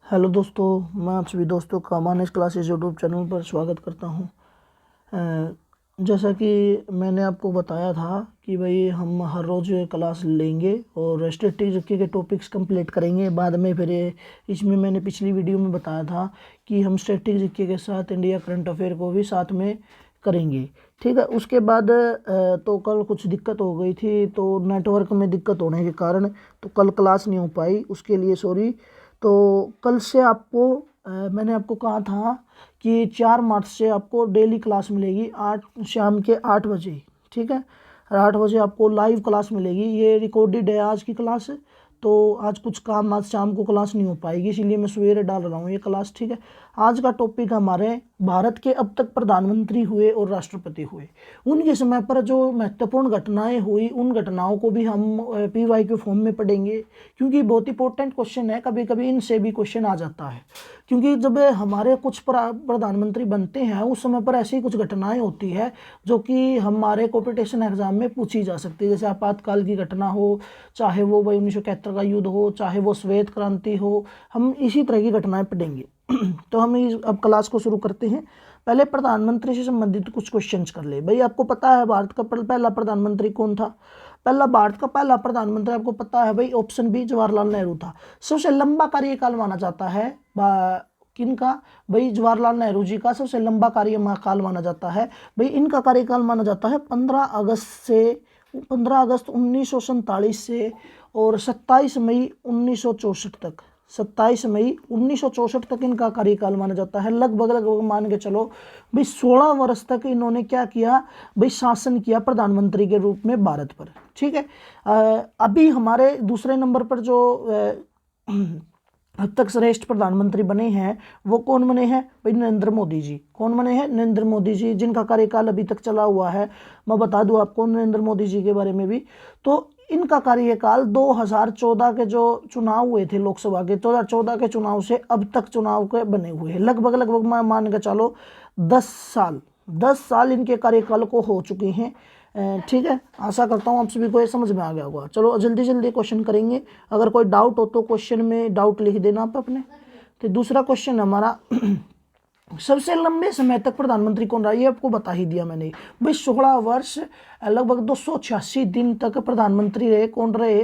Hello दोस्तों, मैं आप सभी दोस्तों का मानस क्लासेस यूट्यूब चैनल पर स्वागत करता हूं। जैसा कि मैंने आपको बताया था कि भाई हम हर रोज़ क्लास लेंगे और स्टैटिस्टिक्स जीके के टॉपिक्स कंप्लीट करेंगे। बाद में फिर इसमें मैंने पिछली वीडियो में बताया था कि हम स्टैटिस्टिक्स जीके के साथ इंडिया करंट अफेयर को भी साथ में करेंगे। ठीक है, उसके बाद तो कल कुछ दिक्कत हो गई थी, तो नेटवर्क में दिक्कत होने के कारण तो कल क्लास नहीं हो पाई, उसके लिए सॉरी। तो कल से आपको मैंने आपको कहा था कि 4 मार्च से आपको डेली क्लास मिलेगी शाम के 8 बजे। ठीक है, 8 बजे आपको लाइव क्लास मिलेगी। ये रिकॉर्डेड है आज की क्लास, तो आज कुछ काम, आज शाम को क्लास नहीं हो पाएगी, इसीलिए मैं सवेरे डाल रहा हूँ ये क्लास। ठीक है, आज का टॉपिक हमारे भारत के अब तक प्रधानमंत्री हुए और राष्ट्रपति हुए, उनके समय पर जो महत्वपूर्ण घटनाएं हुई, उन घटनाओं को भी हम PYQ फॉर्म में पढ़ेंगे, क्योंकि बहुत इंपॉर्टेंट क्वेश्चन है। कभी कभी इनसे भी क्वेश्चन आ जाता है, क्योंकि जब हमारे कुछ प्रधानमंत्री बनते हैं उस समय पर ऐसी कुछ घटनाएं होती है जो कि हमारे कॉम्पिटिशन एग्जाम में पूछी जा सकती है। जैसे आपातकाल की घटना हो, चाहे वो भाई 1971 का युद्ध हो, चाहे वो श्वेत क्रांति हो, हम इसी तरह की घटनाएं पढ़ेंगे। तो हम अब क्लास को शुरू करते हैं। पहले प्रधानमंत्री से संबंधित कुछ क्वेश्चंस कर ले। भाई आपको पता है भारत का पहला प्रधानमंत्री कौन था? भारत का पहला प्रधानमंत्री आपको पता है भाई, ऑप्शन बी जवाहरलाल नेहरू था। सबसे लंबा कार्यकाल माना जाता है किनका? भाई जवाहरलाल नेहरू जी का सबसे लंबा कार्यकाल माना जाता है। भाई इनका कार्यकाल माना जाता है 15 अगस्त 1947 से और 27 मई 1964 तक। 27 मई 1964 तक इनका कार्यकाल माना जाता है। लगभग लगभग मान के चलो भाई 16 वर्ष तक इन्होंने क्या किया भाई, शासन किया प्रधानमंत्री के रूप में भारत पर। ठीक है, अभी हमारे दूसरे नंबर पर जो अब तक श्रेष्ठ प्रधानमंत्री बने हैं वो कौन बने हैं भाई? नरेंद्र मोदी जी। कौन बने हैं? नरेंद्र मोदी जी, जिनका कार्यकाल अभी तक चला हुआ है। मैं बता दूं आपको नरेंद्र मोदी जी के बारे में भी, तो इनका कार्यकाल 2014 के जो चुनाव हुए थे लोकसभा के, 2014 के चुनाव से अब तक चुनाव के बने हुए हैं। लगभग लगभग मैं मान के चलो 10 साल इनके कार्यकाल को हो चुके हैं। ठीक है, आशा करता हूँ आप सभी को ये समझ में आ गया होगा। चलो जल्दी जल्दी क्वेश्चन करेंगे। अगर कोई डाउट हो तो क्वेश्चन में डाउट लिख देना आप अपने। तो दूसरा क्वेश्चन हमारा सबसे लंबे समय तक प्रधानमंत्री कौन रहा? ये आपको बता ही दिया मैंने भाई, 16 वर्ष लगभग 286 दिन तक प्रधानमंत्री रहे। कौन रहे?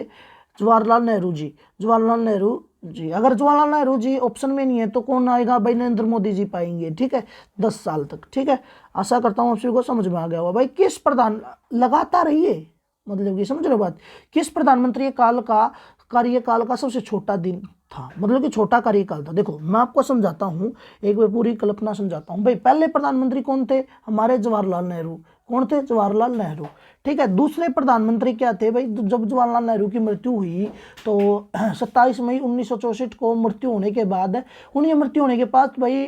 जवाहरलाल नेहरू जी। जवाहरलाल नेहरू जी। अगर जवाहरलाल नेहरू जी ऑप्शन में नहीं है तो कौन आएगा भाई? नरेंद्र मोदी जी पाएंगे। ठीक है, 10 साल तक। ठीक है, आशा करता हूँ आप सभी को समझ में आ गया होगा। भाई किस प्रधान लगातार रहिए, मतलब कि समझ रहे हो बात, किस प्रधानमंत्री कार्यकाल का सबसे छोटा दिन था, मतलब कि छोटा कार्यकाल था? देखो मैं आपको समझाता हूँ, एक बार पूरी कल्पना समझाता हूँ। भाई पहले प्रधानमंत्री कौन थे? हमारे जवाहरलाल नेहरू। कौन थे? जवाहरलाल नेहरू। ठीक है, दूसरे प्रधानमंत्री क्या थे भाई? जब जवाहरलाल नेहरू की मृत्यु हुई तो 27 मई 1964 को मृत्यु होने के बाद, उनकी मृत्यु होने के बाद भाई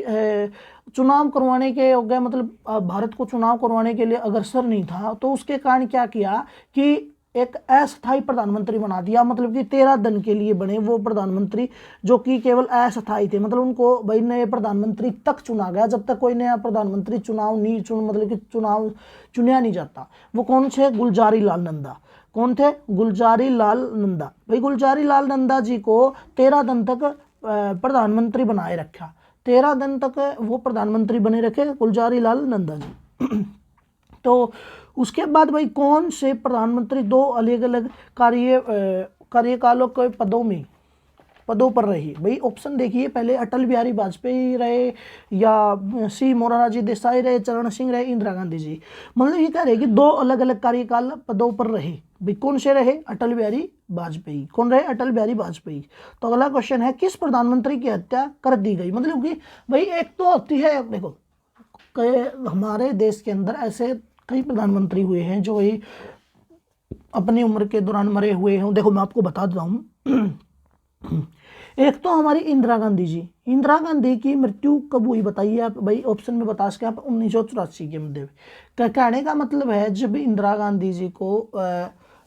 चुनाव करवाने के हो गए, मतलब भारत को चुनाव करवाने के लिए अग्रसर नहीं था, तो उसके कारण क्या किया कि एक अस्थायी प्रधानमंत्री बना दिया। मतलब कि 13 दिन के लिए बने वो प्रधानमंत्री, जो कि केवल अस्थायी थे। मतलब उनको भाई नए प्रधानमंत्री तक चुना गया जब तक कोई नया प्रधानमंत्री चुनाव नहीं मतलब कि चुनाव चुनिया नहीं जाता। वो कौन थे? गुलजारी लाल नंदा। कौन थे? गुलजारी लाल नंदा। भाई गुलजारी लाल नंदा जी को 13 दिन तक प्रधानमंत्री बनाए रखा। 13 दिन तक वो प्रधानमंत्री बने रखे गुलजारी लाल नंदा जी। तो उसके बाद भाई कौन से प्रधानमंत्री दो अलग अलग कार्यकालों के पदों पर रहे? भाई ऑप्शन देखिए, पहले अटल बिहारी वाजपेयी रहे, या सी मोरारजी देसाई रहे, चरण सिंह रहे, इंदिरा गांधी जी। मतलब ये कह रहे कि दो अलग अलग कार्यकाल पदों पर रहे। भाई कौन से रहे? अटल बिहारी वाजपेयी। कौन रहे? अटल बिहारी वाजपेयी। तो अगला क्वेश्चन है, किस प्रधानमंत्री की हत्या कर दी गई? मतलब कि भाई एक तो होती है, देखो हमारे देश के अंदर ऐसे कई प्रधानमंत्री हुए हैं जो ही अपनी उम्र के दौरान मरे हुए हैं। देखो मैं आपको बता देता हूँ। एक तो हमारी इंदिरा गांधी जी। इंदिरा गांधी की मृत्यु कब हुई बताइए आप? भाई ऑप्शन में बता सके आप, 1984 के मध्य। कहने का मतलब है जब इंदिरा गांधी जी को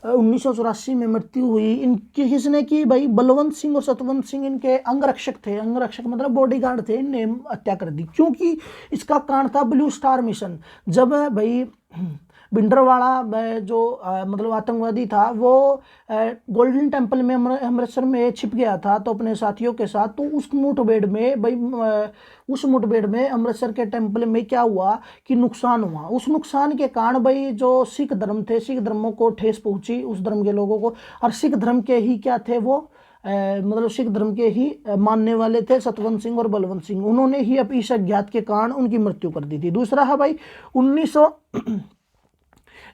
1984 में मृत्यु हुई, इनकी किसने की? भाई बलवंत सिंह और सतवंत सिंह इनके अंगरक्षक थे। अंगरक्षक मतलब बॉडीगार्ड थे, इनने हत्या कर दी। क्योंकि इसका कारण था ब्लू स्टार मिशन। जब भाई भिंडरवाला जो मतलब आतंकवादी था वो गोल्डन टेम्पल में अमृतसर में छिप गया था तो अपने साथियों के साथ, तो उस मुठभेड़ में भाई उस मुठभेड़ में अमृतसर के टेम्पल में क्या हुआ कि नुकसान हुआ। उस नुकसान के कारण भाई जो सिख धर्म थे, सिख धर्मों को ठेस पहुंची, उस धर्म के लोगों को। और सिख धर्म के ही क्या थे वो मतलब सिख धर्म के ही मानने वाले थे सतवंत सिंह और बलवंत सिंह, उन्होंने ही अपनी इस अज्ञात के कारण उनकी मृत्यु कर दी थी। दूसरा है भाई 1900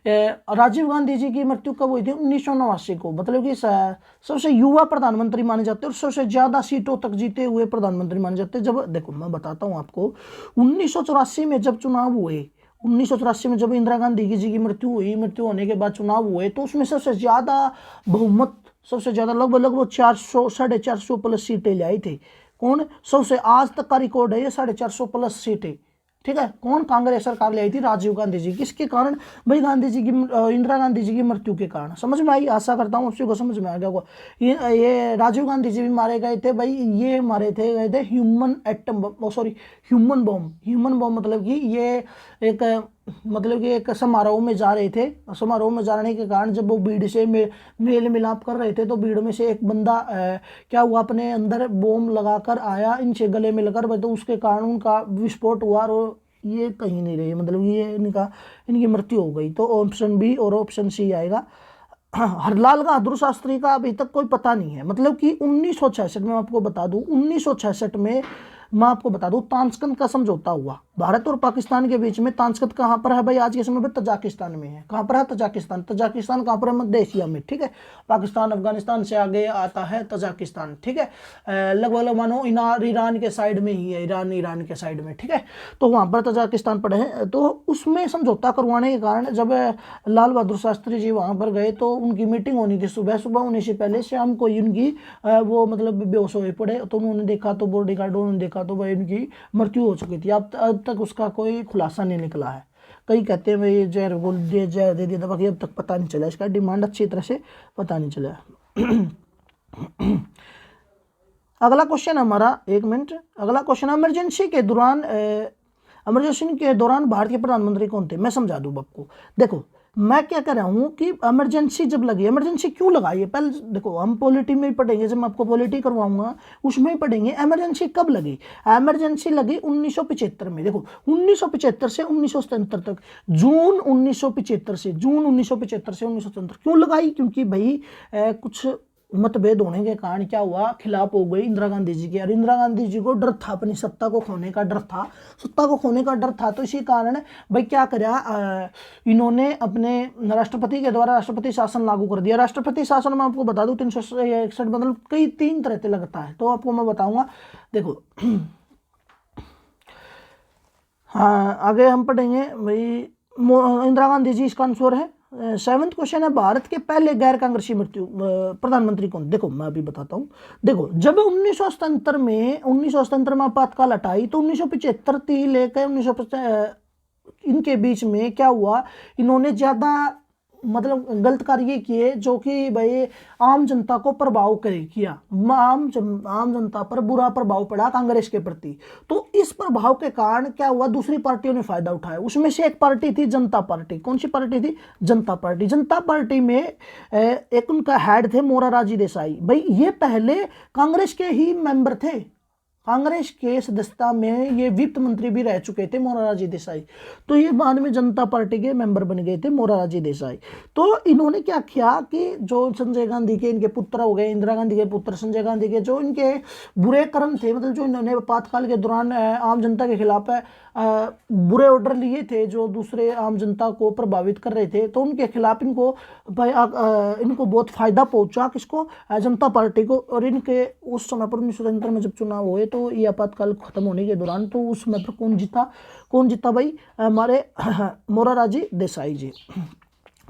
राजीव गांधी जी की मृत्यु कब हुई थी? 1989 को, मतलब कि सबसे युवा प्रधानमंत्री माने जाते हैं और सबसे ज्यादा सीटों तक जीते हुए प्रधानमंत्री माने जाते हैं। जब देखो मैं बताता हूं आपको, 1984 में जब चुनाव हुए, 1984 में जब इंदिरा गांधी जी की मृत्यु हुई, मृत्यु होने के बाद चुनाव हुए, तो उसमें सबसे ज्यादा बहुमत, सबसे ज्यादा लगभग 400 450 प्लस सीटें लाई थे। कौन? सबसे आज तक का रिकॉर्ड है ये 450 प्लस सीटें, ठीक है। कौन? कांग्रेस सरकार ले आई थी, राजीव गांधी जी। किसके कारण? भाई गांधी जी की इंदिरा गांधी जी की मृत्यु के कारण। समझ में आई? आशा करता हूँ आपको समझ में आ गया होगा। ये राजीव गांधी जी भी मारे गए थे भाई, ये मारे थे गए थे human atom bomb, sorry human bomb. Human bomb मतलब कि ये एक मतलब कि एक समारोह में जा रहे थे, समारोह में जाने के कारण जब वो भीड़ से मेल मिलाप कर रहे थे तो भीड़ में से एक बंदा क्या हुआ, अपने अंदर बम लगाकर आया, इनसे गले में लगा, तो उसके कारण उनका विस्फोट हुआ और ये कहीं नहीं रहे, मतलब ये इनकी मृत्यु हो गई। तो ऑप्शन बी और ऑप्शन सी आएगा। हरलाल बहादुर शास्त्री का अभी तक कोई पता नहीं है, मतलब कि 1966 में आपको बता दूं, 1966 में मैं आपको बता दूं ताशकंद का समझौता हुआ भारत और पाकिस्तान के बीच में। ताशकंद कहाँ पर है भाई? आज के समय में तजाकिस्तान में है। कहाँ पर है? तजाकिस्तान। तजाकिस्तान कहाँ पर है? मध्य एशिया में, ठीक है। पाकिस्तान अफगानिस्तान से आगे आता है तजाकिस्तान, ठीक है। लगभग मानो ईरान के साइड में ही है, ईरान के साइड में, ठीक है। तो वहाँ पर तजाकिस्तान पड़े हैं। तो उसमें समझौता करवाने के कारण जब लाल बहादुर शास्त्री जी वहाँ पर गए तो उनकी मीटिंग होनी थी सुबह, सुबह होने से पहले शाम को उनकी वो मतलब बेहोश हुए पड़े। तो उन्होंने देखा तो बॉडी गार्डों ने देखा तो भाई उनकी मृत्यु हो चुकी थी। अब तक उसका कोई खुलासा नहीं निकला है। कई कहते हैं भाई जहर बोल दिए, जहर दे दिया, बाकी अब तक पता नहीं चला, इसका डिमांड अच्छी तरह से पता नहीं चला। अगला क्वेश्चन हमारा, एक मिनट, अगला क्वेश्चन, इमरजेंसी के दौरान भारत के प्रधानमंत्री कौन थे? मैं समझा दूं आपको। देखो मैं क्या कर रहा हूं कि इमरजेंसी जब लगी, इमरजेंसी क्यों लगाई है पहले देखो, हम पॉलिटी में ही पढ़ेंगे, जब मैं आपको पॉलिटी करवाऊंगा उसमें ही पढ़ेंगे इमरजेंसी कब लगी। इमरजेंसी लगी 1975 में। देखो 1975 से 1977 तक, जून 1975 से 1977 क्यों लगाई? क्योंकि भाई कुछ मतभेद होने के कारण क्या हुआ, खिलाफ हो गई इंदिरा गांधी जी की। और इंदिरा गांधी जी को डर था, अपनी सत्ता को खोने का डर था, तो इसी कारण भाई क्या करा, इन्होंने अपने राष्ट्रपति के द्वारा राष्ट्रपति शासन लागू कर दिया। राष्ट्रपति शासन में आपको बता दूं 361 मतलब कई 3 तरह से लगता है, तो आपको मैं बताऊंगा। देखो हाँ आगे हम पढ़ेंगे भाई, इंदिरा गांधी जी इसका आंसर है। 7वां क्वेश्चन है, भारत के पहले गैर कांग्रेसी प्रधानमंत्री कौन? देखो मैं अभी बताता हूँ। देखो जब 1977 में आपातकाल हटाई तो 1975 थी लेकर 1950 इनके बीच में क्या हुआ, इन्होंने ज्यादा मतलब गलत कार्य किए जो कि भाई आम जनता को प्रभाव किया, आम जनता पर बुरा प्रभाव पड़ा कांग्रेस के प्रति। तो इस प्रभाव के कारण क्या हुआ, दूसरी पार्टियों ने फायदा उठाया। उसमें से एक पार्टी थी जनता पार्टी। कौन सी पार्टी थी? जनता पार्टी। जनता पार्टी में एक उनका हेड थे मोरारजी देसाई। भाई ये पहले कांग्रेस के ही मेंबर थे, कांग्रेस के सदस्यता में ये वित्त मंत्री भी रह चुके थे मोरारजी देसाई। तो ये बाद में जनता पार्टी के मेंबर बन गए थे मोरारजी देसाई। तो इन्होंने क्या किया कि जो संजय गांधी के इनके पुत्र हो गए, इंदिरा गांधी के पुत्र संजय गांधी के जो इनके बुरे कर्म थे, मतलब जो इन्होंने आपातकाल के दौरान आम जनता के खिलाफ बुरे ऑर्डर लिए थे जो दूसरे आम जनता को प्रभावित कर रहे थे, तो उनके खिलाफ इनको बहुत फायदा पहुंचा। किसको? जनता पार्टी को। और इनके उस समय पर 1977 में जब चुनाव हुए तो ये आपातकाल खत्म होने के दौरान, तो उस समय पर कौन जीता भाई? हमारे मोरारजी देसाई जी।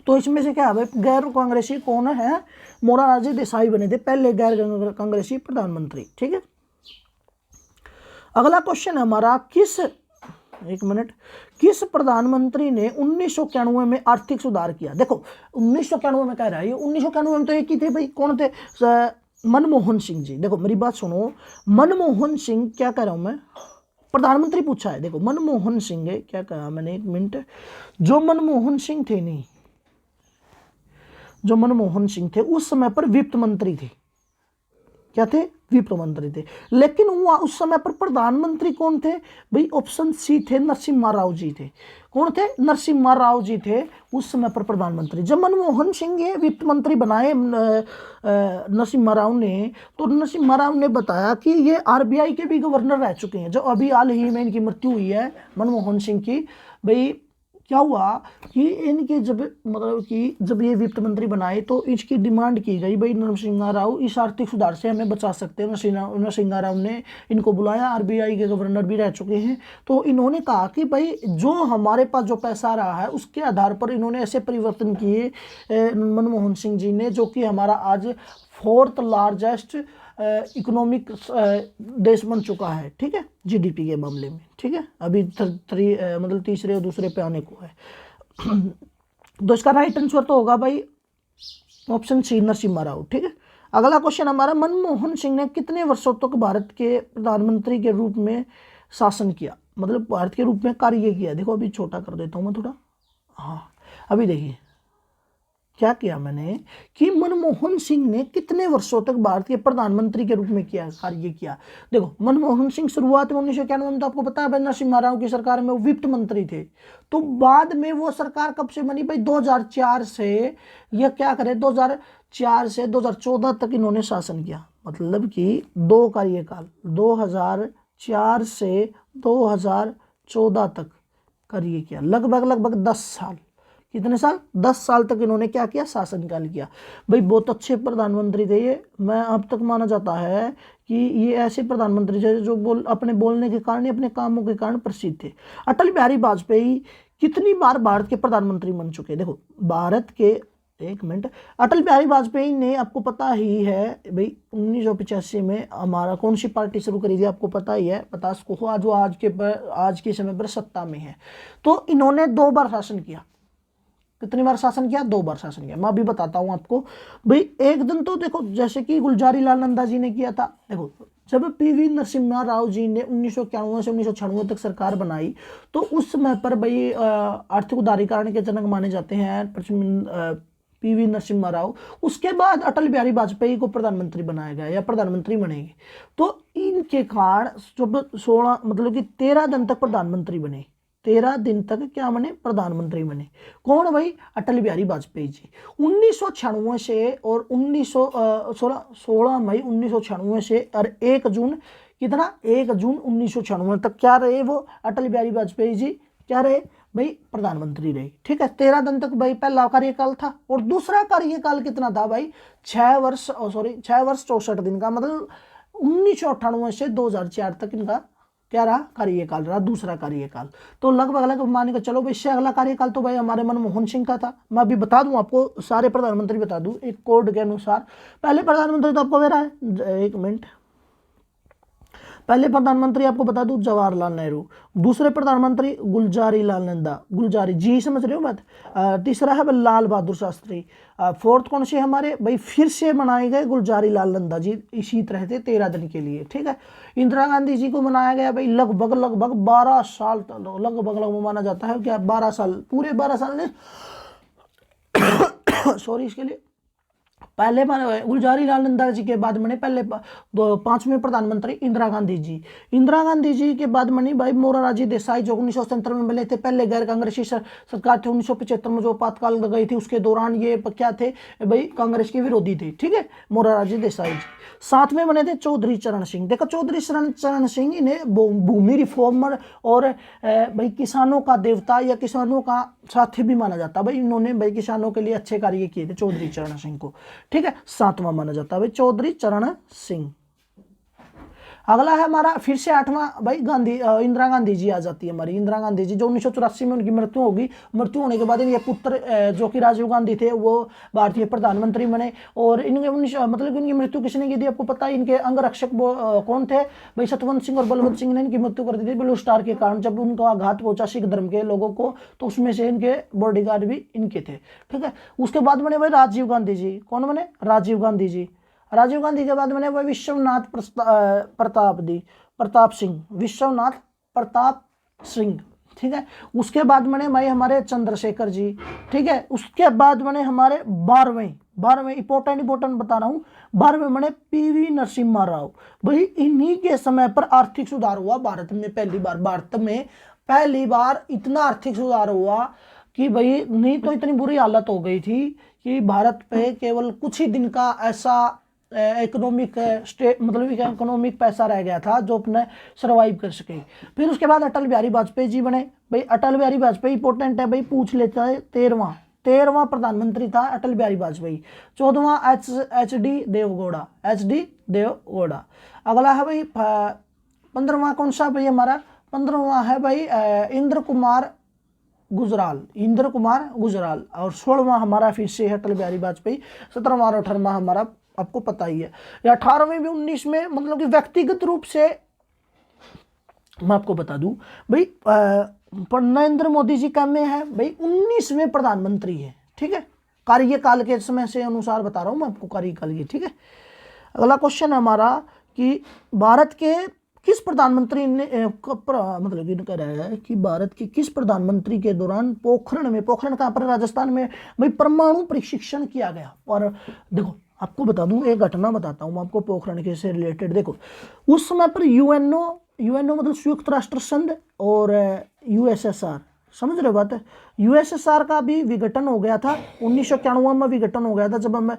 तो इसमें से क्या है भाई, गैर कांग्रेसी कौन है? मोरारजी देसाई बने थे पहले गैर कांग्रेसी प्रधानमंत्री, ठीक है। अगला क्वेश्चन हमारा, किस प्रधानमंत्री ने 1991 में आर्थिक सुधार किया? देखो 1991 में कह रहा है, 1991 में तो एक ही थे भाई, कौन थे? मनमोहन सिंह जी। देखो मेरी बात सुनो, मनमोहन सिंह, क्या कह रहा हूं मैं, प्रधानमंत्री पूछा है। देखो मनमोहन सिंह है, क्या कहा मैंने, एक मिनट, जो मनमोहन सिंह थे नहीं, जो मनमोहन सिंह थे उस समय पर वित्त मंत्री थे। क्या थे? वित्त मंत्री थे। लेकिन वो उस समय पर प्रधानमंत्री कौन थे भाई? ऑप्शन सी थे, नरसिम्हा राव जी थे। कौन थे? नरसिम्हा राव जी थे उस समय पर प्रधानमंत्री। जब मनमोहन सिंह ये वित्त मंत्री बनाए नरसिम्हा राव ने, तो नरसिम्हा राव ने बताया कि ये आरबीआई के भी गवर्नर रह चुके हैं। जो अभी हाल ही में इनकी मृत्यु हुई है मनमोहन सिंह की, भाई क्या हुआ कि इनके जब मतलब कि जब ये वित्त मंत्री बनाए तो इसकी डिमांड की गई, भाई नरसिम्हा राव इस आर्थिक सुधार से हमें बचा सकते हैं। नरसिम्हा राव ने इनको बुलाया, आरबीआई के गवर्नर भी रह चुके हैं। तो इन्होंने कहा कि भाई जो हमारे पास जो पैसा रहा है उसके आधार पर इन्होंने ऐसे परिवर्तन किए मनमोहन सिंह जी ने, जो कि हमारा आज 4th लार्जेस्ट इकोनॉमिक देश बन चुका है। ठीक है, जीडीपी के मामले में। ठीक है, अभी मतलब तीसरे और दूसरे पे आने को है। तो इसका राइट आंसर तो होगा भाई ऑप्शन सी, नरसिम्हा राव। ठीक है, अगला क्वेश्चन हमारा, मनमोहन सिंह ने कितने वर्षों तक भारत के प्रधानमंत्री के रूप में शासन किया, मतलब भारत के रूप में कार्य किया? देखो अभी छोटा कर देता हूँ मैं थोड़ा। हाँ, अभी देखिए क्या किया मैंने कि मनमोहन सिंह ने कितने वर्षों तक भारत के प्रधानमंत्री के रूप में कार्य किया। देखो मनमोहन सिंह शुरुआत में 1991 में, तो आपको पता है भाई नरसिम्हा राव की सरकार में वो वित्त मंत्री थे। तो बाद में वो सरकार कब से बनी भाई? 2004 से, यह क्या करे, 2004 से 2014 तक इन्होंने शासन किया। मतलब कि 2 कार्यकाल, 2004 से 2014 तक कार्य किया, लगभग 10 साल। कितने साल? 10 साल तक इन्होंने क्या किया? शासनकाल किया। भाई बहुत अच्छे प्रधानमंत्री थे ये। मैं अब तक माना जाता है कि ये ऐसे प्रधानमंत्री थे जो अपने बोलने के कारण, अपने कामों के कारण प्रसिद्ध थे। अटल बिहारी वाजपेयी कितनी बार भारत के प्रधानमंत्री बन चुके? देखो भारत के, एक मिनट, अटल बिहारी वाजपेयी ने, आपको पता ही है भाई 1985 में हमारा कौन सी पार्टी शुरू करी थी? आपको पता ही है, पता को, जो आज के समय पर सत्ता में है। तो इन्होंने 2 बार शासन किया। कितनी बार शासन किया? 2 बार शासन किया। मैं अभी बताता हूं आपको भाई। एक दिन तो देखो जैसे कि गुलजारी लाल नंदा जी ने किया था। देखो जब पीवी नरसिम्हा राव जी ने 1991 से 1996 तक सरकार बनाई, तो उस समय पर भाई आर्थिक उदारीकरण के जनक माने जाते हैं पीवी नरसिम्हा राव। उसके बाद अटल बिहारी वाजपेयी को प्रधानमंत्री बनाया गया या प्रधानमंत्री बनेंगे। तो इनके कारण जब 16 मतलब कि 13 दिन तक प्रधानमंत्री बने, 13 दिन तक क्या बने? प्रधानमंत्री बने। कौन भाई? अटल बिहारी वाजपेयी जी। 1996 से और 16 मई 1996 से और 1 जून, कितना? 1 जून 1996 तक क्या रहे वो? अटल बिहारी वाजपेयी जी क्या रहे भाई? प्रधानमंत्री रहे। ठीक है, 13 दिन तक भाई पहला कार्यकाल था। और दूसरा कार्यकाल कितना था भाई? 6 वर्ष 64 दिन का, मतलब 1998 से 2004 तक इनका क्या रहा? कार्यकाल रहा, दूसरा कार्यकाल। तो लगभग मान के चलो भाई, इससे अगला कार्यकाल तो भाई हमारे मनमोहन सिंह का था। मैं अभी बता दूं आपको, सारे प्रधानमंत्री बता दूं एक कोड के अनुसार। पहले प्रधानमंत्री तो आपको मेरा है, एक मिनट, पहले प्रधानमंत्री आपको बता दूं जवाहरलाल नेहरू। दूसरे प्रधानमंत्री गुलजारी लाल नंदा, गुलजारी जी, समझ रहे हो बात। तीसरा है लाल बहादुर शास्त्री। 4th कौन से हमारे भाई? फिर से बनाए गए गुलजारी लाल नंदा जी, इसी तरह से 13 दिन के लिए। ठीक है, इंदिरा गांधी जी को बनाया गया भाई लगभग 12 साल, लगभग माना जाता है क्या 12 साल, पूरे 12 साल ने सॉरी इसके लिए। पहले गुलजारी लाल नंदा जी के बाद बने पहले 5वें प्रधानमंत्री इंदिरा गांधी जी। इंदिरा गांधी जी के बाद बनी भाई मोरारजी देसाई, जो 1977 में बने थे। पहले गैर कांग्रेसी सरकार थी। 1975 में जो आपातकाल गई थी उसके दौरान ये क्या थे भाई? कांग्रेस के विरोधी थे। ठीक है, मोरारजी देसाई जी। 7वें बने थे चौधरी चरण सिंह। देखो चौधरी चरण सिंह इन्हें भूमि रिफॉर्मर और भाई किसानों का देवता या किसानों का साथी भी माना जाता है भाई। इन्होंने भाई किसानों के लिए अच्छे कार्य किए थे चौधरी चरण सिंह को। ठीक है, 7वां माना जाता है भाई चौधरी चरण सिंह। अगला है हमारा फिर से 8वां भाई इंदिरा गांधी जी आ जाती है हमारी। इंदिरा गांधी जी जो 1984 में उनकी मृत्यु होगी। मृत्यु होने के बाद इनके पुत्र जो कि राजीव गांधी थे वो भारतीय प्रधानमंत्री बने। और इनके मतलब कि उनकी मृत्यु किसने की थी? आपको पता है, इनके अंगरक्षक कौन थे भाई? सतवंत सिंह और बलवंत सिंह ने इनकी मृत्यु कर दी थी ब्लू स्टार के कारण। जब उनका आघात पहुंचा सिख धर्म के लोगों को, तो उसमें से इनके बॉडीगार्ड भी इनके थे। ठीक है, उसके बाद बने भाई राजीव गांधी जी। कौन बने? राजीव गांधी जी। राजीव गांधी के बाद बने भाई विश्वनाथ प्रताप सिंह। विश्वनाथ प्रताप सिंह, ठीक है। उसके बाद बने भाई हमारे चंद्रशेखर जी, ठीक है। उसके बाद बने हमारे 12वें इंपॉर्टेंट बता रहा हूं, 12वें बने पीवी नरसिम्हा राव। भाई इन्हीं के समय पर आर्थिक सुधार हुआ भारत में, पहली बार इतना आर्थिक सुधार हुआ कि भाई नहीं तो इतनी बुरी हालत हो गई थी कि भारत पे केवल कुछ ही दिन का ऐसा इकोनॉमिक स्टेट मतलब इकोनॉमिक पैसा रह गया था जो अपने सरवाइव कर सके। फिर उसके बाद अटल बिहारी वाजपेयी जी बने। भाई अटल बिहारी वाजपेयी इंपॉर्टेंट है, भाई पूछ लेता है। 13वां प्रधानमंत्री था अटल बिहारी वाजपेयी। 14वां एच डी देवगौड़ा। अगला है भाई 15वां कौन सा भाई हमारा, 15वां है भाई इंद्र कुमार गुजराल। और 16वां हमारा फिर से अटल बिहारी वाजपेयी। 17वां और 18वां हमारा आपको पता ही है। या 18वें भी 19वें, मतलब कि व्यक्तिगत रूप से मैं आपको बता दूं भाई नरेंद्र मोदी जी का में है भाई 19वें प्रधानमंत्री है, ठीक है। कार्यकाल के समय से अनुसार बता रहा हूं मैं आपको कार्यकाल के, ठीक है। अगला क्वेश्चन है हमारा कि भारत के किस प्रधानमंत्री ने मतलब ये कह रहा है कि भारत के किस प्रधानमंत्री के दौरान पोखरण कहां पर, राजस्थान में भाई परमाणु प्रशिक्षण किया गया। और देखो आपको बता दूं, एक घटना बताता हूं मैं आपको पोखरण के से रिलेटेड। देखो उस समय पर यूएनओ मतलब संयुक्त राष्ट्र संघ और यूएसएसआर, समझ रहे हो बात है। यूएसएसआर का भी विघटन हो गया था 1991 में, विघटन हो गया था। जब हम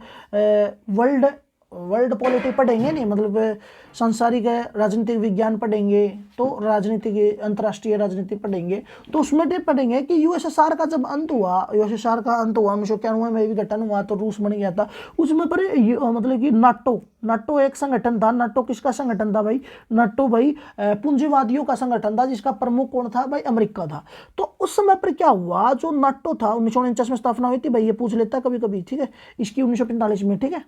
वर्ल्ड पॉलिटी पढ़ेंगे नहीं, मतलब सांसारिक राजनीतिक विज्ञान पढ़ेंगे, तो राजनीतिक अंतर्राष्ट्रीय राजनीति पढ़ेंगे, तो उसमें भी पढ़ेंगे कि यूएसएसआर का जब अंत हुआ 1991 में विघटन हुआ, तो रूस बन गया था। उसमें पर मतलब कि नाटो एक संगठन था। नाटो किसका संगठन था भाई, नाटो भाई पूंजीवादियों का संगठन था, जिसका प्रमुख कौन था भाई, अमेरिका था। तो उस समय पर क्या हुआ, जो नाटो था 1949 में स्थापना हुई थी भाई, ये पूछ लेता कभी कभी, ठीक है। इसकी 1945 में, ठीक है,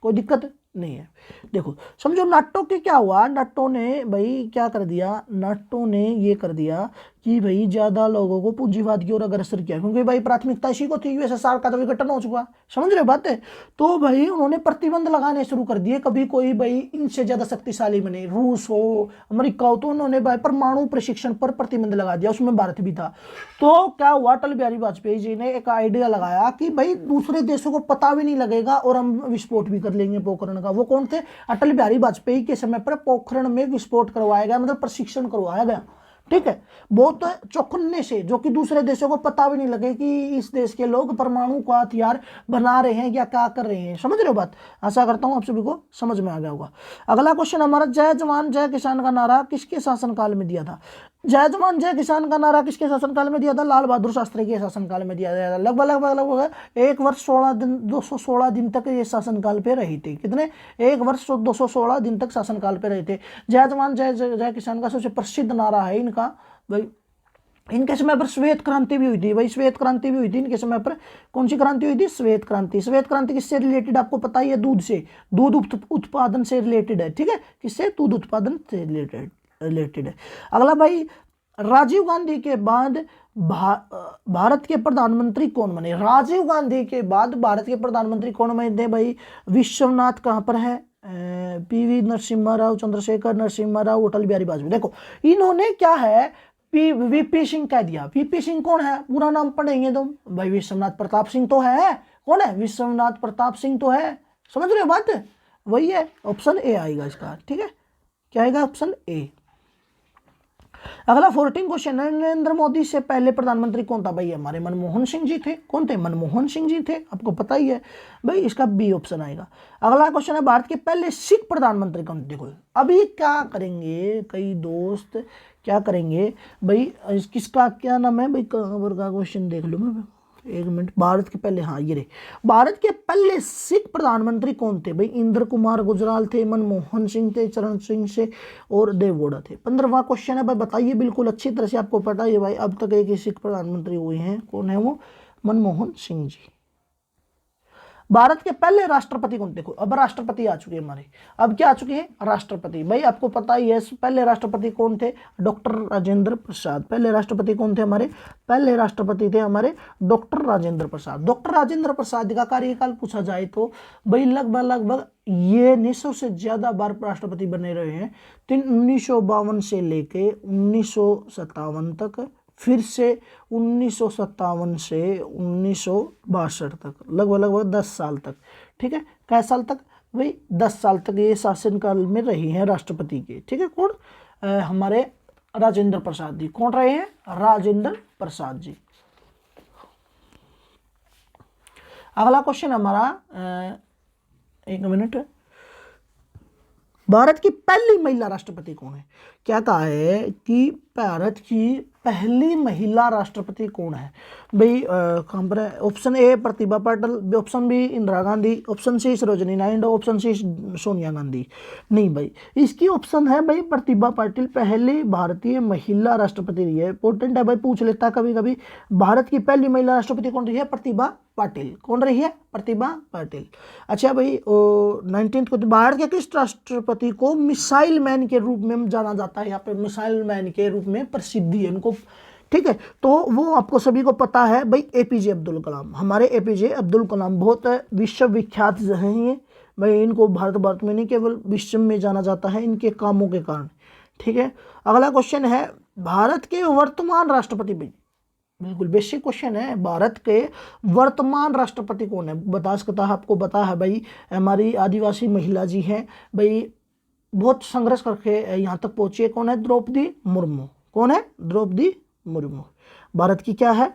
कोई दिक्कत नहीं है। देखो समझो नाटो के क्या हुआ, नाटो ने भाई क्या कर दिया, नाटो ने ये कर दिया कि भाई ज्यादा लोगों को पूंजीवाद की ओर अग्रसर किया, क्योंकि भाई प्राथमिकता इसी को थी। यूएसएसआर का तो विघटन हो चुका, समझ रहे बात है। तो भाई उन्होंने प्रतिबंध लगाने शुरू कर दिए, कभी कोई भाई इनसे ज्यादा शक्तिशाली बने, रूस हो अमेरिका हो, तो उन्होंने भाई परमाणु प्रशिक्षण पर प्रतिबंध लगा दिया, उसमें भारत भी था। तो क्या हुआ, अटल बिहारी वाजपेयी जी ने एक आइडिया लगाया कि भाई दूसरे देशों को पता भी नहीं लगेगा और हम विस्फोट भी कर लेंगे पोखरण का। वो कौन थे, अटल बिहारी वाजपेयी के समय पर पोखरण में विस्फोट करवाया गया, मतलब प्रशिक्षण करवाया गया, ठीक है, बहुत चौकन्ने से, जो कि दूसरे देशों को पता भी नहीं लगे कि इस देश के लोग परमाणु का हथियार बना रहे हैं या क्या कर रहे हैं। समझ रहे हो बात, आशा करता हूं आप सभी को समझ में आ गया होगा। अगला क्वेश्चन हमारा, जय जवान जय किसान का नारा किसके शासनकाल में दिया था। जय जवान जय किसान का नारा किसके शासनकाल में दिया था, लाल बहादुर शास्त्री के शासनकाल में दिया गया था। लगभग 1 वर्ष 16 दिन 216 दिन तक ये शासनकाल पे रही थी। कितने, 1 वर्ष 216 दिन तक शासनकाल पे रहे थे। जय जवान जय किसान का सबसे प्रसिद्ध नारा है इनका भाई। इनके समय पर श्वेत क्रांति भी हुई थी भाई, श्वेत क्रांति भी हुई थी इनके समय पर। कौन सी क्रांति हुई थी, श्वेत क्रांति। श्वेत क्रांति किससे रिलेटेड आपको पता ही है, दूध से, दूध उत्पादन से रिलेटेड है, ठीक है, किससे, दूध उत्पादन से रिलेटेड है। अगला भाई, राजीव गांधी के बाद भारत के प्रधानमंत्री कौन बने। राजीव गांधी के बाद भारत के प्रधानमंत्री कौन बने थे भाई, विश्वनाथ कहां पर है, पीवी नरसिम्हा राव, चंद्रशेखर नरसिम्हा राव, अटल बिहारी वाजपेयी। देखो इन्होंने क्या है, वीपी सिंह कह दिया। वीपी सिंह कौन है, पूरा नाम पढ़ेंगे तुम भाई, विश्वनाथ प्रताप सिंह तो है। कौन है, विश्वनाथ प्रताप सिंह तो है, समझ रहे हो बात, वही है। ऑप्शन ए आएगा इसका, ठीक है, क्या आएगा, ऑप्शन ए। अगला 14 क्वेश्चन, नरेंद्र मोदी से पहले प्रधानमंत्री कौन था भाई, हमारे मनमोहन सिंह जी थे। कौन थे, मनमोहन सिंह जी थे, आपको पता ही है भाई, इसका बी ऑप्शन आएगा। अगला क्वेश्चन है, भारत के पहले सिख प्रधानमंत्री कौन। देखो अभी क्या करेंगे कई दोस्त, क्या करेंगे भाई, किसका क्या नाम है भाई, कवर का क्वेश्चन देख लो मैं, एक मिनट। भारत के पहले, हाँ ये रहे, भारत के पहले सिख प्रधानमंत्री कौन थे भाई, इंद्र कुमार गुजराल थे, मनमोहन सिंह थे, चरण सिंह से और देवगौड़ा थे। 15वां क्वेश्चन है भाई, बताइए बिल्कुल अच्छी तरह से, आपको पता है भाई, अब तक एक ही सिख प्रधानमंत्री हुए हैं, कौन है वो, मनमोहन सिंह जी। भारत के पहले राष्ट्रपति कौन, देखो अब राष्ट्रपति आ चुके हैं हमारे, अब क्या आ चुके हैं, राष्ट्रपति। भाई आपको पता ही है पहले राष्ट्रपति कौन थे, डॉक्टर राजेंद्र प्रसाद। पहले राष्ट्रपति कौन थे हमारे, पहले राष्ट्रपति थे हमारे डॉक्टर राजेंद्र प्रसाद। डॉक्टर राजेंद्र प्रसाद का कार्यकाल पूछा जाए तो भाई लगभग ये 1900 से ज़्यादा बार राष्ट्रपति बने रहे हैं। 1952 से लेके 1957 तक, फिर से 1957 से 1962 तक, लगभग 10 साल तक। ठीक है, कै साल तक भाई? 10 साल तक ये शासनकाल में रही हैं राष्ट्रपति के। ठीक है, कौन? हमारे राजेंद्र प्रसाद जी। कौन रहे हैं? राजेंद्र प्रसाद जी। अगला क्वेश्चन हमारा, एक मिनट, भारत की पहली महिला राष्ट्रपति कौन है? क्या कहा है कि भारत की पहली महिला राष्ट्रपति कौन है भाई? कहाँ पर है? Option A Pratibha Patil, option B Indira Gandhi, option C Sarojini Naidu, option C Sonia Gandhi. नहीं भाई, इसकी ऑप्शन है भाई प्रतिभा पाटिल, पहली भारतीय महिला राष्ट्रपति रही है। इंपॉर्टेंट है भाई, पूछ लेता है कभी कभी। भारत की पहली महिला राष्ट्रपति कौन रही है? प्रतिभा पाटिल। कौन रही है? प्रतिभा पाटिल। अच्छा भाई, 19 को भारत के किस राष्ट्रपति को मिसाइल मैन के रूप में जाना जाता है? यहाँ पे मिसाइल मैन के रूप में प्रसिद्धि है इनको। ठीक है, तो वो आपको सभी को पता है भाई, एपीजे अब्दुल कलाम। हमारे एपीजे अब्दुल कलाम बहुत विश्वविख्यात हैं ये भाई। इनको भारत में नहीं केवल विश्व में जाना जाता है इनके कामों के कारण। ठीक है, अगला क्वेश्चन है, भारत के वर्तमान राष्ट्रपति भाई, बिल्कुल बेसिक क्वेश्चन है, भारत के वर्तमान राष्ट्रपति कौन है? बता सकता है, आपको बता है भाई, हमारी आदिवासी महिला जी हैं भाई, बहुत संघर्ष करके यहाँ तक पहुंची है। कौन है? द्रौपदी मुर्मू। कौन है? द्रौपदी मुर्मू भारत की क्या है?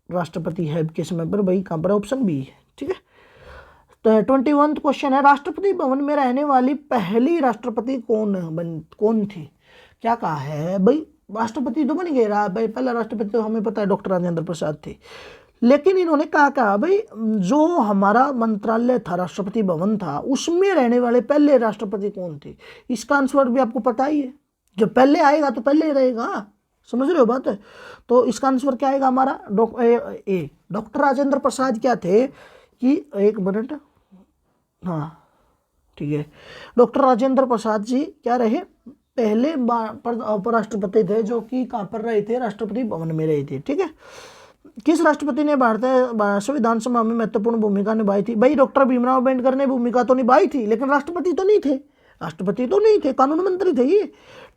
राष्ट्रपति है के समय पर भाई। कहाँ पर? ऑप्शन बी है। ठीक है, तो 21 क्वेश्चन है, राष्ट्रपति भवन में रहने वाली पहली राष्ट्रपति कौन थी? क्या कहा है भाई? राष्ट्रपति तो बन गए भाई, पहला राष्ट्रपति तो हमें पता है डॉक्टर राजेंद्र प्रसाद थे, लेकिन इन्होंने कहा भाई जो हमारा मंत्रालय था, राष्ट्रपति भवन था, उसमें रहने वाले पहले राष्ट्रपति कौन थे? इसका आंसर भी आपको पता ही है, जो पहले आएगा तो पहले ही रहेगा। समझ रहे हो बात है? तो इसका आंसर क्या आएगा हमारा? डॉक्टर राजेंद्र प्रसाद क्या थे कि, एक मिनट, हाँ ठीक है, डॉक्टर राजेंद्र प्रसाद जी क्या रहे? पहले उपराष्ट्रपति थे जो कि कहाँ पर रहे थे? राष्ट्रपति भवन में रहे थे। ठीक है, किस राष्ट्रपति ने भारतीय संविधान सभा में महत्वपूर्ण भूमिका निभाई थी? भाई डॉक्टर भीमराव अम्बेडकर ने भूमिका तो निभाई थी, लेकिन राष्ट्रपति तो नहीं थे, कानून मंत्री थे ये।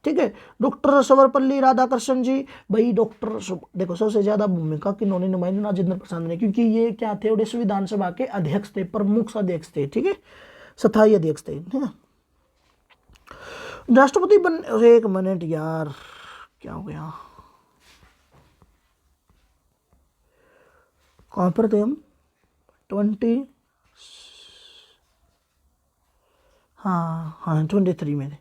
ठीक है, डॉक्टर सर्वपल्ली राधाकृष्णन जी, भाई डॉक्टर, देखो सबसे ज्यादा भूमिका किन्होंने निभाई? राजेंद्र प्रसाद ने, क्योंकि ये क्या थे? ओडिशा विधानसभा के अध्यक्ष थे, प्रमुख अध्यक्ष थे। ठीक है, स्थायी अध्यक्ष थे। ठीक है, राष्ट्रपति बन, एक मिनट यार, क्या हो गया? कहाँ पर थे हम? 20, हाँ 23 में थे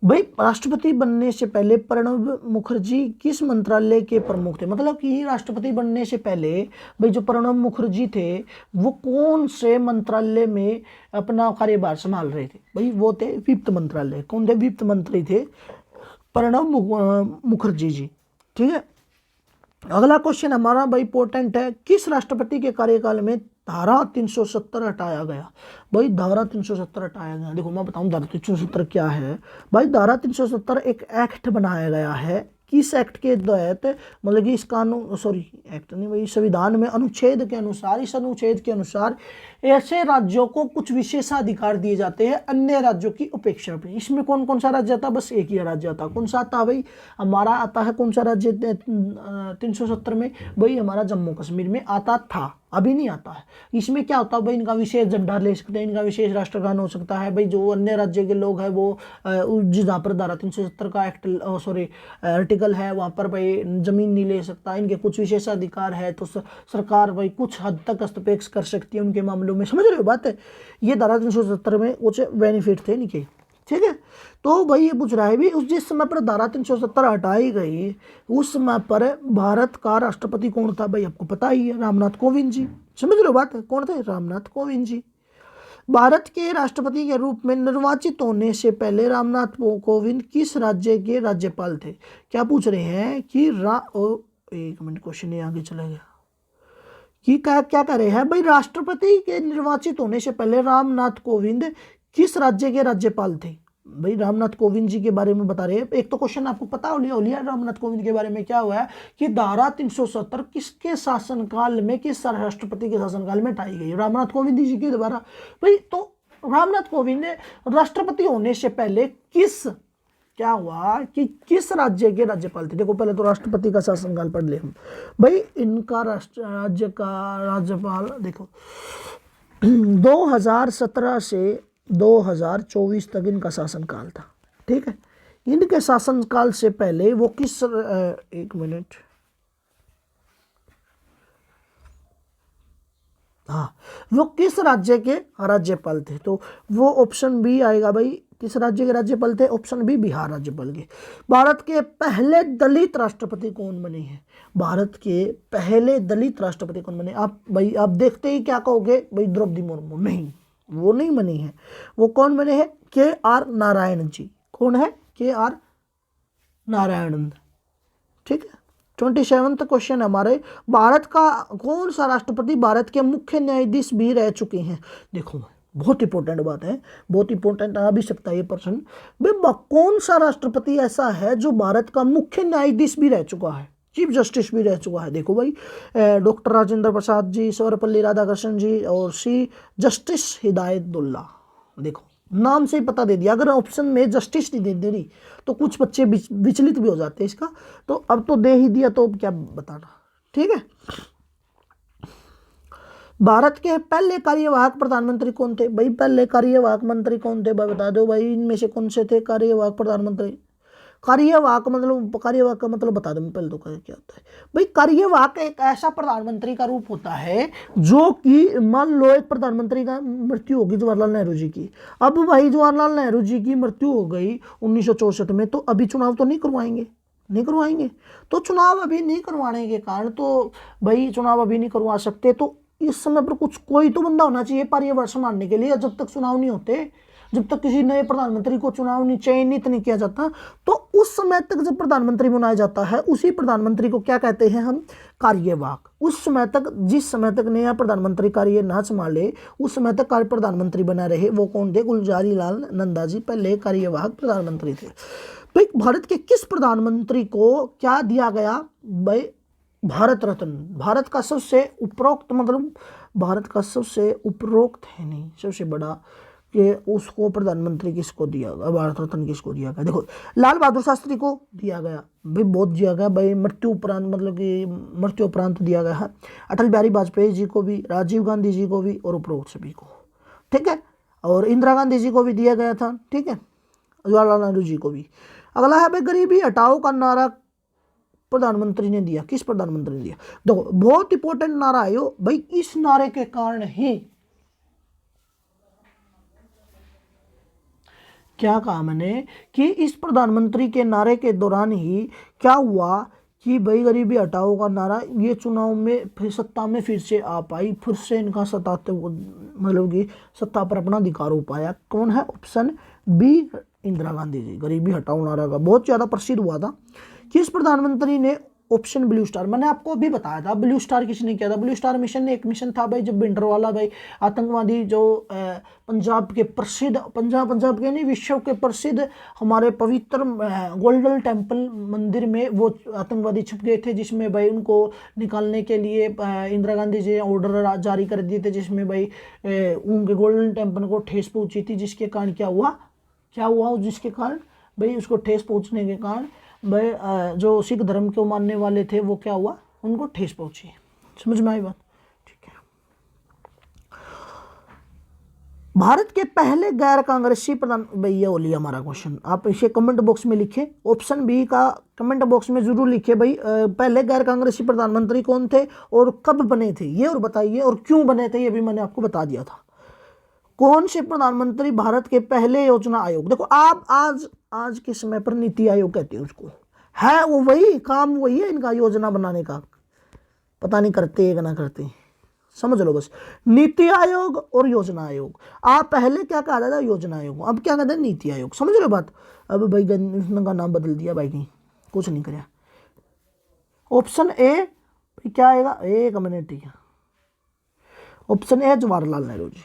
भाई। राष्ट्रपति बनने से पहले प्रणब मुखर्जी किस मंत्रालय के प्रमुख थे? मतलब कि राष्ट्रपति बनने से पहले भाई जो प्रणब मुखर्जी थे वो कौन से मंत्रालय में अपना कार्यभार संभाल रहे थे? भाई वो थे वित्त मंत्रालय। कौन थे? वित्त मंत्री थे प्रणब मुखर्जी जी। ठीक है, अगला क्वेश्चन हमारा भाई इंपॉर्टेंट है, किस राष्ट्रपति के कार्यकाल में धारा 370 हटाया गया? भाई धारा 370 हटाया गया, देखो मैं बताऊं धारा 370 क्या है। भाई धारा 370 एक एक्ट बनाया गया है, किस एक्ट के तहत? मतलब कि इस कानून, सॉरी एक्ट नहीं भाई, संविधान में अनुच्छेद के अनुसार, इस अनुच्छेद के अनुसार ऐसे राज्यों को कुछ विशेषाधिकार दिए जाते हैं अन्य राज्यों की अपेक्षा पे। इसमें कौन कौन सा राज्य आता? बस एक ही राज्य आता। कौन सा आता भाई? हमारा आता है कौन सा राज्य 370 में? भाई हमारा जम्मू कश्मीर में आता था, अभी नहीं आता है। इसमें क्या होता है भाई? इनका विशेष झंडा ले सकते हैं, इनका विशेष राष्ट्रगान हो सकता है भाई। जो अन्य राज्य के लोग हैं वो जहाँ पर धारा 370 का एक्ट, सॉरी आर्टिकल है, वहाँ पर भाई जमीन नहीं ले सकता। इनके कुछ विशेषाधिकार है, तो सरकार भाई कुछ हद तक हस्तक्षेप कर सकती है उनके मामलों में। समझ रहे हो बात है? ये धारा 370 में कुछ बेनिफिट थे इनके। ठीक है, तो भाई ये पूछ रहा है भी, उस जिस समय पर धारा 370 हटाई गई उस समय पर भारत का राष्ट्रपति कौन था? भाई आपको पता ही है, रामनाथ कोविंद जी। समझ लो बात है, कौन थे? रामनाथ कोविंद जी। भारत के राष्ट्रपति के रूप में निर्वाचित होने से पहले रामनाथ कोविंद किस राज्य के राज्यपाल थे? क्या पूछ रहे हैं कि एक मिनट, क्वेश्चन ये आगे चला गया कि क्या कर रहे हैं भाई, राष्ट्रपति के निर्वाचित होने से पहले रामनाथ कोविंद किस राज्य के राज्यपाल थे? भाई रामनाथ कोविंद जी के बारे में बता रहे हैं। एक तो क्वेश्चन आपको पता हो लिया रामनाथ कोविंद के बारे में क्या हुआ है कि धारा 370 किसके शासनकाल में, किस राष्ट्रपति के शासनकाल में हटाई गई? रामनाथ कोविंद जी के द्वारा। भाई तो रामनाथ कोविंद ने राष्ट्रपति होने से पहले क्या हुआ कि किस राज्य के राज्यपाल थे? देखो पहले तो राष्ट्रपति का शासनकाल पढ़ ले हम भाई। इनका राज्य का राज्यपाल देखो 2017 से 2024 तक इनका शासनकाल था, ठीक है। इनके शासनकाल से पहले वो किस एक मिनट, हाँ, वो किस राज्य के राज्यपाल थे? तो वो ऑप्शन बी आएगा भाई। किस राज्य के राज्यपाल थे? ऑप्शन बी, बिहार राज्यपाल के। भारत के पहले दलित राष्ट्रपति कौन बने हैं? भारत के पहले दलित राष्ट्रपति कौन बने? आप भाई आप देखते ही क्या कहोगे भाई? द्रौपदी मुर्मू। नहीं, वो नहीं बनी है। वो कौन बने हैं? KR नारायण जी। कौन है? KR नारायणन, ठीक है। 27वां क्वेश्चन हमारे, भारत का कौन सा राष्ट्रपति भारत के मुख्य न्यायाधीश भी रह चुके हैं? देखो बहुत इंपॉर्टेंट बात है, बहुत इंपॉर्टेंट आ भी सकता है ये प्रश्न भाई। कौन सा राष्ट्रपति ऐसा है जो भारत का मुख्य न्यायाधीश भी रह चुका है, चीफ जस्टिस भी रह चुका है? देखो भाई, डॉक्टर राजेंद्र प्रसाद जी, सर्वपल्ली राधाकृष्णन जी और सी जस्टिस हिदायतुल्ला। देखो नाम से ही पता दे दिया। अगर ऑप्शन में जस्टिस नहीं दे रही तो कुछ बच्चे विचलित भी हो जाते हैं इसका, तो अब तो दे ही दिया तो क्या बताना, ठीक है। भारत के पहले कार्यवाहक प्रधानमंत्री कौन थे? भाई पहले कार्यवाहक मंत्री कौन थे भाई? बता दो भाई, इनमें से कौन से थे कार्यवाहक प्रधानमंत्री? कार्यवाहक का मतलब बता दो पहले तो क्या होता है भाई? कार्यवाहक एक ऐसा प्रधानमंत्री का रूप होता है जो कि मान लो एक प्रधानमंत्री का मृत्यु होगी जवाहरलाल नेहरू जी की। अब भाई जवाहरलाल नेहरू जी की मृत्यु हो गई 1964 में, तो अभी चुनाव तो नहीं करवाएंगे। तो चुनाव अभी नहीं करवाने के कारण तो भाई चुनाव अभी नहीं करवा सकते, तो इस समय पर कोई तो बंदा होना चाहिए कार्यभार संभालने के लिए। जब तक चुनाव नहीं होते, जब तक किसी नए प्रधानमंत्री को चयनित नहीं किया जाता, तो उस समय तक जब प्रधानमंत्री बनाया जाता है उसी प्रधानमंत्री को क्या कहते हैं हम? कार्यवाहक। उस समय तक, जिस समय तक नया प्रधानमंत्री कार्य ना संभाले, उस समय तक कार्य प्रधानमंत्री बना रहे, वो कौन थे? गुलजारी लाल नंदा जी पहले कार्यवाहक प्रधानमंत्री थे। तो भारत के किस प्रधानमंत्री को क्या दिया गया भाई? भारत रत्न। भारत का सबसे उपरोक्त, मतलब भारत का सबसे उपरोक्त है नहीं, सबसे बड़ा कि उसको प्रधानमंत्री किसको दिया गया, भारत रत्न किसको दिया गया? देखो लाल बहादुर शास्त्री को दिया गया भाई, बहुत दिया गया भाई, मृत्यु उपरांत, मतलब कि मृत्यु उपरांत दिया गया है। अटल बिहारी वाजपेयी जी को भी, राजीव गांधी जी को भी और उपरोक्त सभी को, ठीक है। और इंदिरा गांधी जी को भी दिया गया था, ठीक है। जवाहरलाल नेहरू जी को भी। अगला है भाई, गरीबी हटाओ का नारा प्रधानमंत्री ने दिया। किस प्रधानमंत्री ने दिया? देखो बहुत इंपॉर्टेंट नारा है यो भाई। इस नारे के कारण ही क्या कहा मैंने कि इस प्रधानमंत्री के नारे के दौरान ही क्या हुआ कि भाई गरीबी हटाओ का नारा ये चुनाव में फिर सत्ता में फिर से आ पाई, फिर से इनका सत्ता, मतलब कि सत्ता पर अपना अधिकार हो पाया। कौन है? Option B, Indira Gandhi ji. गरीबी हटाओ नारा का बहुत ज़्यादा प्रसिद्ध हुआ था। किस प्रधानमंत्री ने? Option blue star. मैंने आपको अभी बताया था ब्लू स्टार किसने किया था। ब्लू स्टार मिशन एक मिशन था भाई, जब भिंडरवाला भाई आतंकवादी जो पंजाब के नहीं, विश्व के प्रसिद्ध हमारे पवित्र गोल्डन टेम्पल मंदिर में वो आतंकवादी छुप गए थे, जिसमें भाई उनको निकालने के लिए इंदिरा गांधी जी ने ऑर्डर जारी कर दिए थे, जिसमें भाई उनके गोल्डन टेम्पल को ठेस पहुंची थी, जिसके कारण क्या हुआ जिसके कारण भाई उसको ठेस पहुंचने के कारण भाई जो सिख धर्म को मानने वाले थे वो क्या हुआ? उनको ठेस पहुंची। समझ में आई बात? ठीक है। भारत के पहले गैर कांग्रेसी प्रधान, भाई ये हो लिया हमारा क्वेश्चन। आप इसे कमेंट बॉक्स में लिखे, ऑप्शन बी का कमेंट बॉक्स में जरूर लिखे भाई। पहले गैर कांग्रेसी प्रधानमंत्री कौन थे और कब बने थे ये और बताइए, और क्यों बने थे ये भी मैंने आपको बता दिया था। कौन से प्रधानमंत्री भारत के पहले योजना आयोग? देखो आप आज के समय पर नीति आयोग कहते हैं उसको, है वो वही काम, वही है इनका योजना बनाने का। पता नहीं करते या ना करते, समझ लो बस। नीति आयोग और योजना आयोग। आप पहले क्या कहा था? योजना आयोग। अब क्या कहते हैं? नीति आयोग। समझ लो बात। अब भाई का नाम बदल दिया भाई, नहीं कुछ नहीं कराया। ऑप्शन ए क्या आएगा? एक मिनट, ठीक है। ऑप्शन ए जवाहरलाल नेहरू जी।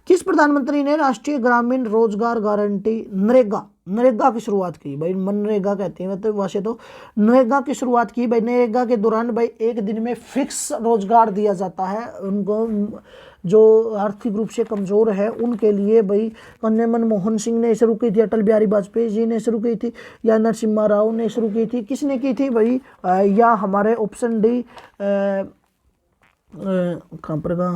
किस प्रधानमंत्री ने राष्ट्रीय ग्रामीण रोजगार गारंटी नरेगा की शुरुआत की? भाई मनरेगा कहते हैं मतलब वैसे तो नरेगा की शुरुआत की। भाई नरेगा के दौरान भाई एक दिन में फिक्स रोजगार दिया जाता है उनको, जो आर्थिक रूप से कमजोर है उनके लिए। भाई कन्या मनमोहन सिंह ने शुरू की थी, अटल बिहारी वाजपेयी जी ने शुरू की थी, या नरसिम्हा राव ने शुरू की थी? किसने की थी भाई? या हमारे ऑप्शन डी कहाँ पर का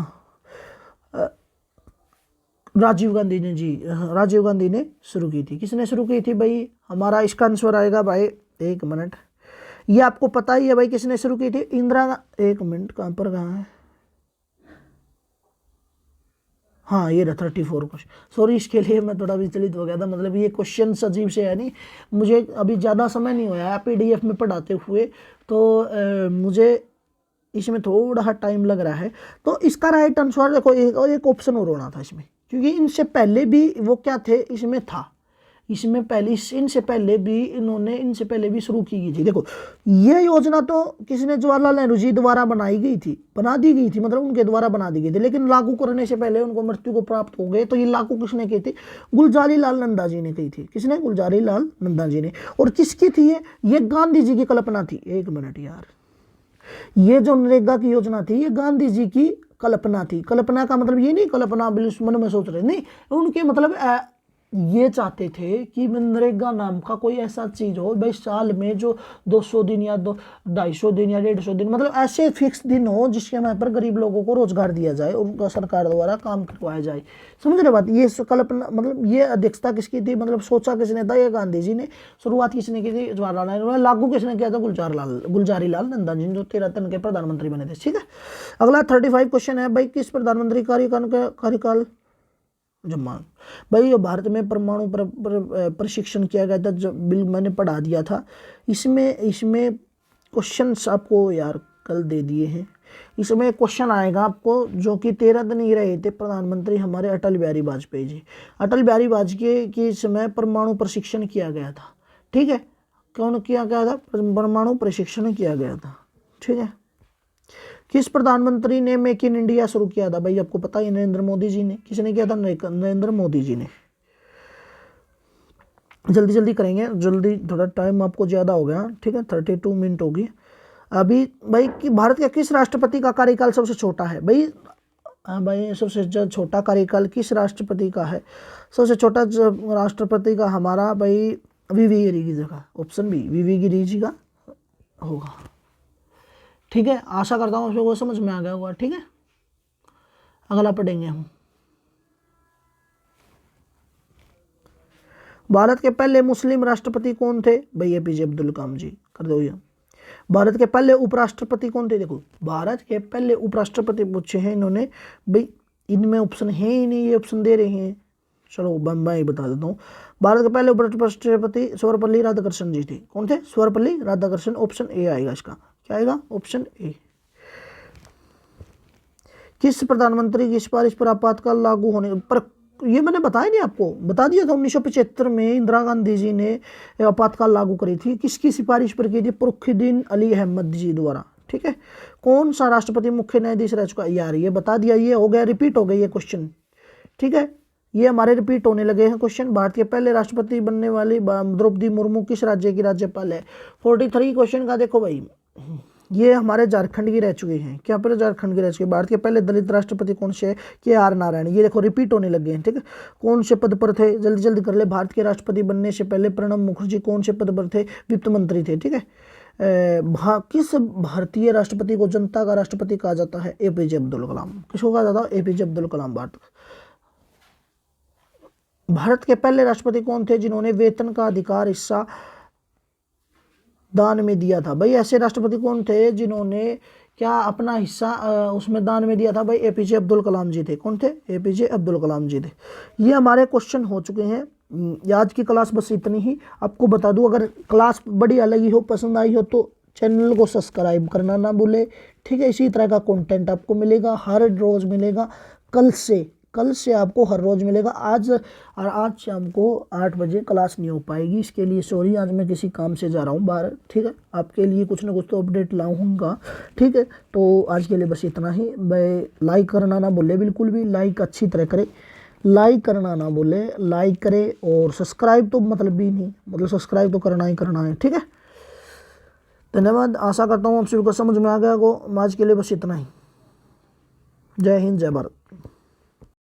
राजीव गांधी ने जी, राजीव गांधी ने शुरू की थी। किसने शुरू की थी भाई? हमारा इसका आंसर आएगा भाई, एक मिनट, ये आपको पता ही है भाई किसने शुरू की थी? एक मिनट, कहाँ पर कहाँ है? हाँ ये रहा 34 क्वेश्चन। सॉरी इसके लिए मैं थोड़ा विचलित हो गया था, मतलब ये क्वेश्चन अजीब से है नहीं, मुझे अभी ज़्यादा समय नहीं होया है PDF में पढ़ाते हुए, तो मुझे इसमें थोड़ा टाइम लग रहा है। तो इसका राइट आंसर देखो, एक ऑप्शन और होना था इसमें, क्योंकि इनसे पहले भी वो क्या थे, इसमें था, इसमें पहले इनसे पहले भी इन्होंने इनसे पहले भी शुरू की गई थी। देखो ये योजना तो किसने, जवाहरलाल नेहरू जी द्वारा बनाई गई थी, बना दी गई थी, मतलब उनके द्वारा बना दी गई थी, लेकिन लागू करने से पहले उनको मृत्यु को प्राप्त हो गए। तो ये लागू किसने की थी? गुलजारी लाल नंदा जी ने की थी। किसने? गुलजारी लाल नंदा जी ने। और किसकी थी ये गांधी जी की कल्पना थी। एक मिनट यार, ये जो नरेगा की योजना थी ये गांधी जी की कल्पना थी। कल्पना का मतलब ये नहीं कल्पना मन में सोच रहे, नहीं, उनके मतलब ये चाहते थे कि मनरेगा नाम का कोई ऐसा चीज हो भाई साल में जो 200 दिन या 250 दिन या 150 दिन, मतलब ऐसे फिक्स दिन हो जिसके वहां पर गरीब लोगों को रोजगार दिया जाए और उनका सरकार द्वारा काम करवाया जाए। समझ रहे बात? ये कल्पना मतलब ये अध्यक्षता किसकी थी, मतलब सोचा किसने था? ये गांधी जी ने। शुरुआत किसने की थी? जवाहरलाल नेहरू। लागू किसने किया था? गुलजारी लाल नंदा जी, जो 13 के प्रधानमंत्री बने थे। ठीक है, अगला 35 क्वेश्चन है भाई, किस प्रधानमंत्री कार्यकाल जम्मा? भाई ये भारत में परमाणु प्रशिक्षण किया गया था, जो बिल मैंने पढ़ा दिया था। इसमें क्वेश्चंस आपको यार कल दे दिए हैं। इसमें क्वेश्चन आएगा आपको जो कि 13 दिन ही रहे थे प्रधानमंत्री हमारे अटल बिहारी वाजपेयी जी। अटल बिहारी वाजपेयी के समय परमाणु प्रशिक्षण किया गया था। ठीक है, कौन किया गया था? परमाणु प्रशिक्षण किया गया था। ठीक है, किस प्रधानमंत्री ने मेक इन इंडिया शुरू किया था? भाई आपको पता है नरेंद्र मोदी जी ने। किसने किया था? नरेंद्र मोदी जी ने। जल्दी जल्दी करेंगे, जल्दी, थोड़ा टाइम आपको ज़्यादा हो गया। ठीक है, 32 मिनट होगी अभी। भाई कि भारत के किस राष्ट्रपति का कार्यकाल सबसे छोटा है? भाई हाँ भाई, सबसे छोटा कार्यकाल किस राष्ट्रपति का है? सबसे छोटा राष्ट्रपति का हमारा भाई वीवी गिरी जी का, ऑप्शन बी वीवी गिरी जी का होगा। ठीक है, आशा करता हूँ आपको समझ में आ गया होगा। ठीक है, अगला पढ़ेंगे हम। भारत के पहले मुस्लिम राष्ट्रपति कौन थे? भाई APJ अब्दुल कलाम जी। कर दो ये। भारत के पहले उपराष्ट्रपति कौन थे? देखो भारत के पहले उपराष्ट्रपति पूछे हैं इन्होंने, भाई इनमें ऑप्शन है ही नहीं, ये ऑप्शन दे रहे हैं। चलो मैं ही बता देता हूँ। भारत के पहले उपराष्ट्रपति सर्वपल्ली राधाकृष्णन जी थे। कौन थे? सर्वपल्ली राधाकृष्णन। ऑप्शन ए आएगा इसका। क्या आएगा? Option A. किस प्रधानमंत्री की सिफारिश पर आपातकाल लागू होने पर, ये मैंने बताया नहीं आपको, बता दिया था 1975 में इंदिरा गांधी जी ने आपातकाल लागू करी थी। किसकी सिफारिश पर की थी? फरुखुद्दीन अली अहमद जी द्वारा। ठीक है, कौन सा राष्ट्रपति मुख्य न्यायाधीश रह चुका? यार ये बता दिया, ये हो गया, रिपीट हो गए ये क्वेश्चन। ठीक है, ये हमारे रिपीट होने लगे हैं क्वेश्चन। भारत के पहले राष्ट्रपति बनने वाली द्रौपदी मुर्मू किस राज्य की राज्यपाल है? 43 क्वेश्चन का देखो भाई, ये हमारे झारखंड की रह चुके हैं। क्या पर? झारखंड की रह चुके हैं। भारत के पहले दलित राष्ट्रपति कौन से? KR नारायण। ये देखो रिपीट होने लगे हैं। ठीक है, कौन से पद पर थे? जल्दी जल्दी कर ले। भारत के राष्ट्रपति बनने से पहले प्रणब मुखर्जी कौन से पद पर थे? वित्त मंत्री थे। ठीक है, किस भारतीय राष्ट्रपति को जनता का राष्ट्रपति कहा जाता है? APJ अब्दुल कलाम। किसको कहा जाता है? APJ अब्दुल कलाम। भारत के पहले राष्ट्रपति कौन थे जिन्होंने वेतन का अधिकार हिस्सा दान में दिया था? भाई ऐसे राष्ट्रपति कौन थे जिन्होंने क्या अपना हिस्सा उसमें दान में दिया था? भाई APJ अब्दुल कलाम जी थे। कौन थे? APJ अब्दुल कलाम जी थे। ये हमारे क्वेश्चन हो चुके हैं। आज की क्लास बस इतनी ही। आपको बता दूं, अगर क्लास बढ़िया लगी हो, पसंद आई हो, तो चैनल को सब्सक्राइब करना ना भूले। ठीक है, इसी तरह का कंटेंट आपको मिलेगा, हर रोज़ मिलेगा। कल से आपको हर रोज़ मिलेगा। आज शाम को 8 बजे क्लास नहीं हो पाएगी, इसके लिए सॉरी। आज मैं किसी काम से जा रहा हूँ बाहर। ठीक है, आपके लिए कुछ ना कुछ तो अपडेट लाऊंगा। ठीक है, तो आज के लिए बस इतना ही। मैं लाइक करना ना भूले, बिल्कुल भी लाइक अच्छी तरह करें। लाइक करना ना बोले, लाइक करे, और सब्सक्राइब तो मतलब भी नहीं, मतलब सब्सक्राइब तो करना ही करना है, ठीक है। धन्यवाद, आशा करता हूँ आप सभी को समझ में आ गया होगा। आज के लिए बस इतना ही। जय हिंद, जय भारत।